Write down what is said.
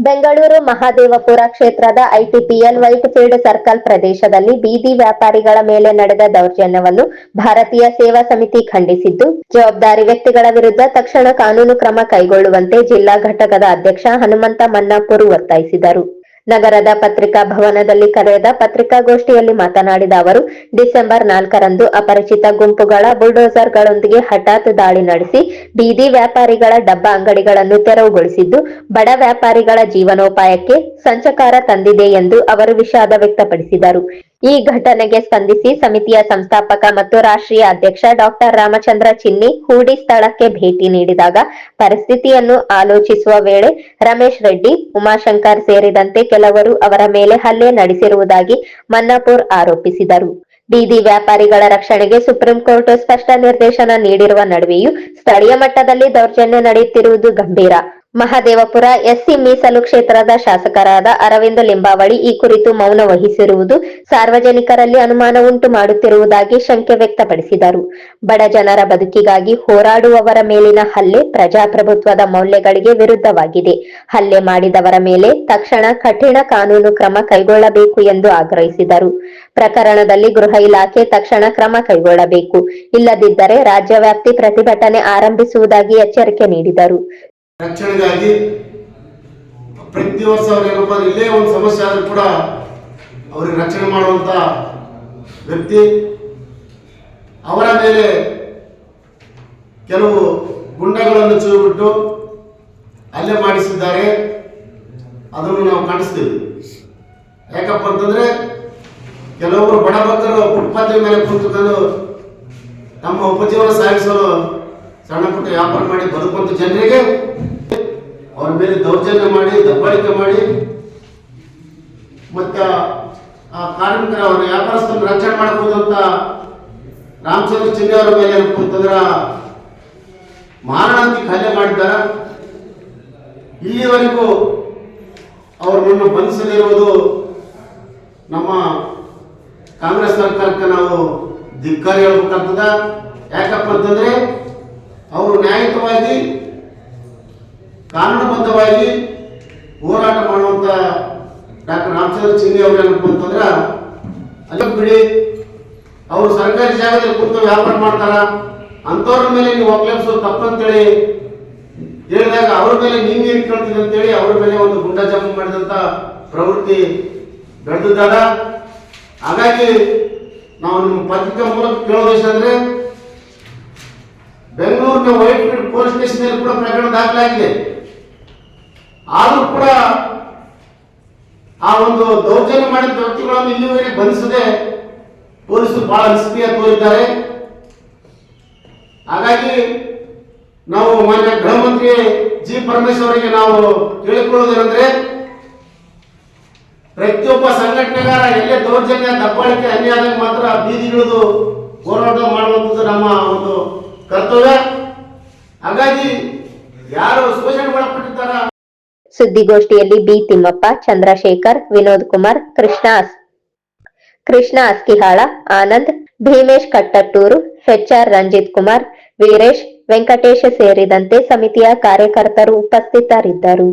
ಬೆಂಗಳೂರು ಮಹದೇವಪುರ ಕ್ಷೇತ್ರದ ಐಟಿಪಿಎಲ್ ವೈಟ್ಫೀಲ್ಡ್ ಸರ್ಕಲ್ ಪ್ರದೇಶದಲ್ಲಿ ಬೀದಿ ವ್ಯಾಪಾರಿಗಳ ಮೇಲೆ ನಡೆದ ದೌರ್ಜನ್ಯವನ್ನು ಭಾರತೀಯ ಸೇವಾ ಸಮಿತಿ ಖಂಡಿಸಿದ್ದು, ಜವಾಬ್ದಾರಿ ವ್ಯಕ್ತಿಗಳ ವಿರುದ್ಧ ತಕ್ಷಣ ಕಾನೂನು ಕ್ರಮ ಕೈಗೊಳ್ಳುವಂತೆ ಜಿಲ್ಲಾ ಘಟಕದ ಅಧ್ಯಕ್ಷ ಹನುಮಂತ ಮನ್ನಾಪುರ್ ಒತ್ತಾಯಿಸಿದರು. ನಗರದ ಪತ್ರಿಕಾ ಭವನದಲ್ಲಿ ಕರೆದ ಪತ್ರಿಕಾಗೋಷ್ಠಿಯಲ್ಲಿ ಮಾತನಾಡಿದ ಅವರು, ಡಿಸೆಂಬರ್ 4ರಂದು ಅಪರಿಚಿತ ಗುಂಪುಗಳ ಬುಲ್ಡೋಸರ್ಗಳೊಂದಿಗೆ ಹಠಾತ್ ದಾಳಿ ನಡೆಸಿ ಬೀದಿ ವ್ಯಾಪಾರಿಗಳ ಡಬ್ಬಾ ಅಂಗಡಿಗಳನ್ನು ತೆರವುಗೊಳಿಸಿದ್ದು ಬಡ ವ್ಯಾಪಾರಿಗಳ ಜೀವನೋಪಾಯಕ್ಕೆ ಸಂಚಕಾರ ತಂದಿದೆ ಎಂದು ಅವರು ವಿಷಾದ ವ್ಯಕ್ತಪಡಿಸಿದರು. ಈ ಘಟನೆಗೆ ಸ್ಪಂದಿಸಿ ಸಮಿತಿಯ ಸಂಸ್ಥಾಪಕ ಮತ್ತು ರಾಷ್ಟ್ರೀಯ ಅಧ್ಯಕ್ಷ ಡಾಕ್ಟರ್ ರಾಮಚಂದ್ರ ಚಿನ್ನಿ ಹೂಡಿ ಸ್ಥಳಕ್ಕೆ ಭೇಟಿ ನೀಡಿದಾಗ ಪರಿಸ್ಥಿತಿಯನ್ನು ಆಲೋಚಿಸುವ ವೇಳೆ ರಮೇಶ್ ರೆಡ್ಡಿ, ಉಮಾಶಂಕರ್ ಸೇರಿದಂತೆ ಕೆಲವರು ಅವರ ಮೇಲೆ ಹಲ್ಲೆ ನಡೆಸಿರುವುದಾಗಿ ಮನ್ನಾಪುರ್ ಆರೋಪಿಸಿದರು. ಬೀದಿ ವ್ಯಾಪಾರಿಗಳ ರಕ್ಷಣೆಗೆ ಸುಪ್ರೀಂ ಕೋರ್ಟ್ ಸ್ಪಷ್ಟ ನಿರ್ದೇಶನ ನೀಡಿರುವ ನಡುವೆಯೂ ಸ್ಥಳೀಯ ಮಟ್ಟದಲ್ಲಿ ದೌರ್ಜನ್ಯ ನಡೆಯುತ್ತಿರುವುದು ಗಂಭೀರ. ಮಹದೇವಪುರ ಎಸ್ಸಿ ಮೀಸಲು ಕ್ಷೇತ್ರದ ಶಾಸಕರಾದ ಅರವಿಂದ ಲಿಂಬಾವಳಿ ಈ ಕುರಿತು ಮೌನ ವಹಿಸಿರುವುದು ಸಾರ್ವಜನಿಕರಲ್ಲಿ ಅನುಮಾನ ಉಂಟು ಮಾಡುತ್ತಿರುವುದಾಗಿ ಶಂಕೆ ವ್ಯಕ್ತಪಡಿಸಿದರು. ಬಡ ಜನರ ಬದುಕಿಗಾಗಿ ಹೋರಾಡುವವರ ಮೇಲಿನ ಹಲ್ಲೆ ಪ್ರಜಾಪ್ರಭುತ್ವದ ಮೌಲ್ಯಗಳಿಗೆ ವಿರುದ್ಧವಾಗಿದೆ. ಹಲ್ಲೆ ಮಾಡಿದವರ ಮೇಲೆ ತಕ್ಷಣ ಕಠಿಣ ಕಾನೂನು ಕ್ರಮ ಕೈಗೊಳ್ಳಬೇಕು ಎಂದು ಆಗ್ರಹಿಸಿದರು. ಪ್ರಕರಣದಲ್ಲಿ ಗೃಹ ಇಲಾಖೆ ತಕ್ಷಣ ಕ್ರಮ ಕೈಗೊಳ್ಳಬೇಕು, ಇಲ್ಲದಿದ್ದರೆ ರಾಜ್ಯವ್ಯಾಪ್ತಿ ಪ್ರತಿಭಟನೆ ಆರಂಭಿಸುವುದಾಗಿ ಎಚ್ಚರಿಕೆ ನೀಡಿದರು. ರಕ್ಷಣೆಗಾಗಿ ಪ್ರತಿ ವರ್ಷ ಅವ್ರೇನಪ್ಪ ಇಲ್ಲೇ ಒಂದು ಸಮಸ್ಯೆ ಆದ್ರೂ ಕೂಡ ಅವ್ರಿಗೆ ರಕ್ಷಣೆ ಮಾಡುವಂತ ವ್ಯಕ್ತಿ. ಅವರ ಮೇಲೆ ಕೆಲವು ಗುಂಡಗಳನ್ನು ಚೂಬಿಟ್ಟು ಹಲ್ಲೆ ಮಾಡಿಸಿದ್ದಾರೆ. ಅದನ್ನು ನಾವು ಖಂಡಿಸ್ತೀವಿ. ಯಾಕಪ್ಪ ಅಂತಂದ್ರೆ ಕೆಲವೊಬ್ಬರು ಬಡಬಗ್ಗರು ಫುಟ್ಪಾತ್ ಮೇಲೆ ಕುಳಿತುಕೊಂಡು ತಮ್ಮ ಉಪಜೀವನ ಸಾಗಿಸಲು ಸಣ್ಣ ಪುಟ್ಟ ವ್ಯಾಪಾರ ಮಾಡಿ ಬದುಕುವಂತ ಜನರಿಗೆ ಅವ್ರ ಮೇಲೆ ದೌರ್ಜನ್ಯ ಮಾಡಿ ದಬ್ಬಾಳಿಕೆ ಮಾಡಿ ಮತ್ತೆ ಆ ಕಾರ್ಮಿಕರ ಅವರ ವ್ಯಾಪಾರಸ್ಥರನ್ನು ರಕ್ಷಣೆ ಮಾಡಬಹುದಂತ ರಾಮಚಂದ್ರ ಚಿನ್ನಿ ಅವರ ಮೇಲೆ ಅಂತಂದ್ರ ಮಾರಣಾಂತಿಕ ಹಲ್ಲೆ ಮಾಡಿದ್ದಾರೆ. ಇಲ್ಲಿವರೆಗೂ ಅವರನ್ನು ಬಂಧಿಸದಿರುವುದು ನಮ್ಮ ಕಾಂಗ್ರೆಸ್ ಸರ್ಕಾರಕ್ಕೆ ನಾವು ಧಿಕ್ಕಾರ ಹೇಳ್ಬೇಕಂತದ. ಯಾಕಪ್ಪ ಅಂತಂದ್ರೆ ಅವರು ನ್ಯಾಯಯುತವಾಗಿ ಕಾನೂನುಬದ್ಧವಾಗಿ ಹೋರಾಟ ಮಾಡುವಂತ ಡಾಕ್ಟರ್ ರಾಮಚಂದ್ರ ಚಿನ್ನಿ ಅವರು ಏನಪ್ಪ ಅಂತಂದ್ರ ಅಲ್ಲಿ ಬಿಡಿ, ಅವರು ಸರ್ಕಾರಿ ಜಾಗದಲ್ಲಿ ಕೂತು ವ್ಯಾಪಾರ ಮಾಡ್ತಾರ, ಅಂತವ್ರ ಮೇಲೆ ನೀವು ಒಕ್ಕಲೆಬ್ಸೋದು ತಪ್ಪಂತೇಳಿ ಹೇಳಿದಾಗ ಅವ್ರ ಮೇಲೆ ನೀವೇನು ಕೇಳ್ತೀರಿ ಅಂತೇಳಿ ಅವ್ರ ಮೇಲೆ ಒಂದು ಗುಂಡಾ ಜಂಪ್ ಮಾಡಿದಂತ ಪ್ರವೃತ್ತಿ ಬೆಳೆದಿದ್ದಾಗ. ಹಾಗಾಗಿ ನಾವು ನಿಮ್ಮ ಪತ್ರಿಕಾ ಮೂಲಕ ಕೇಳೋದೇಶಂದ್ರೆ ಬೆಂಗಳೂರಿನ ವೈಟ್ಫೀಲ್ಡ್ ಪೊಲೀಸ್ ಸ್ಟೇಷನ್ ಕೂಡ ಪ್ರಕರಣ ದಾಖಲಾಗಿದೆ. ಆದರೂ ಕೂಡ ಆ ಒಂದು ದೌರ್ಜನ್ಯ ಮಾಡಿದ ವ್ಯಕ್ತಿಗಳನ್ನು ಇಲ್ಲಿವರೆಗೆ ಬಂಧಿಸದೆ ಪೊಲೀಸರು ಬಹಳ ನಿಷ್ಕ್ರಿಯ ತೋರಿದ್ದಾರೆ. ಹಾಗಾಗಿ ನಾವು ಮಾನ್ಯ ಗೃಹ ಮಂತ್ರಿ ಜಿ ಪರಮೇಶ್ವರ್ ಅವರಿಗೆ ನಾವು ಕೇಳಿಕೊಳ್ಳುವುದೇನೆಂದ್ರೆ, ಪ್ರತಿಯೊಬ್ಬ ಸಂಘಟನೆಗಾರ ಎಲ್ಲೇ ದೌರ್ಜನ್ಯ ದಬ್ಬಾಳಿಕೆ ಅನ್ಯಾಯ ಮಾತ್ರ ಬೀದಿಗಿಳಿದು ಹೋರಾಟ ಮಾಡುವಂಥದ್ದು ನಮ್ಮ ಒಂದು ಕರ್ತವ್ಯ. ಹಾಗಾಗಿ ಯಾರು ಶೋಷಣೆ ಮಾಡಲ್ಪಟ್ಟಿದ್ದಾರ. ಸುದ್ದಿಗೋಷ್ಠಿಯಲ್ಲಿ ಬಿ ತಿಮ್ಮಪ್ಪ, ಚಂದ್ರಶೇಖರ್, ವಿನೋದ್ ಕುಮಾರ್, ಕೃಷ್ಣ ಅಸ್ಕಿಹಾಳ, ಆನಂದ್, ಭೀಮೇಶ್ ಕಟ್ಟಟ್ಟೂರು, ಎಚ್ಆರ್ ರಂಜಿತ್ ಕುಮಾರ್, ವೀರೇಶ್, ವೆಂಕಟೇಶ್ ಸೇರಿದಂತೆ ಸಮಿತಿಯ ಕಾರ್ಯಕರ್ತರು ಉಪಸ್ಥಿತರಿದ್ದರು.